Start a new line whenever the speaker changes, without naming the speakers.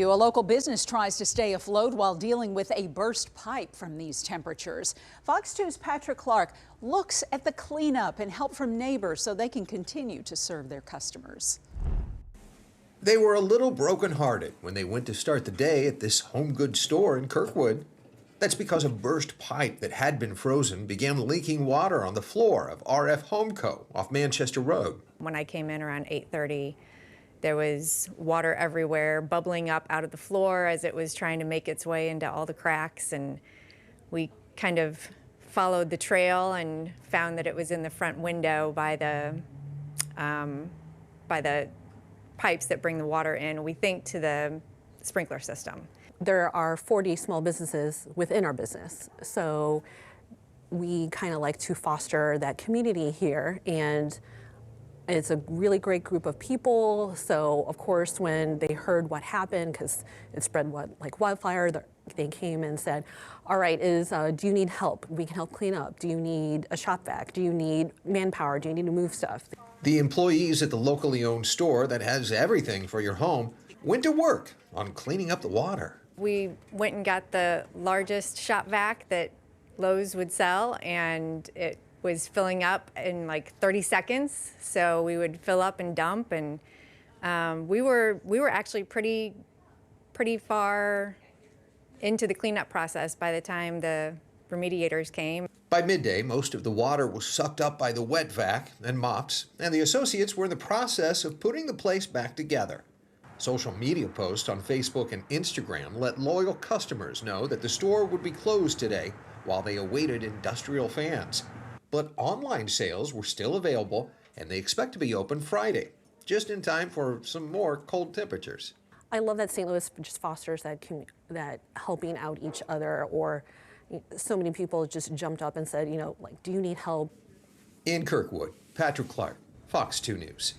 A local business tries to stay afloat while dealing with a burst pipe from these temperatures. Fox 2's Patrick Clark looks at the cleanup and help from neighbors so they can continue to serve their customers.
They were a little brokenhearted when they went to start the day at this home goods store in Kirkwood. That's because a burst pipe that had been frozen began leaking water on the floor of RF Home Co. off Manchester Road.
When I came in around 8:30, there was water everywhere, bubbling up out of the floor as it was trying to make its way into all the cracks. And we kind of followed the trail and found that it was in the front window by the pipes that bring the water in, we think, to the sprinkler system.
There are 40 small businesses within our business, so we kind of like to foster that community here, and it's a really great group of people. So of course, when they heard what happened, because it spread like wildfire, they came and said, all right, do you need help? We can help clean up. Do you need a shop vac? Do you need manpower? Do you need to move stuff?
The employees at the locally owned store that has everything for your home went to work on cleaning up the water.
We went and got the largest shop vac that Lowe's would sell, and it was filling up in like 30 seconds. So we would fill up and dump, and we were actually pretty far into the cleanup process by the time the remediators came.
By midday, most of the water was sucked up by the wet vac and mops, and the associates were in the process of putting the place back together. Social media posts on Facebook and Instagram let loyal customers know that the store would be closed today while they awaited industrial fans. But online sales were still available, and they expect to be open Friday, just in time for some more cold temperatures.
I love that St. Louis just fosters that helping out each other, or so many people just jumped up and said, like, do you need help?
In Kirkwood, Patrick Clark, Fox 2 News.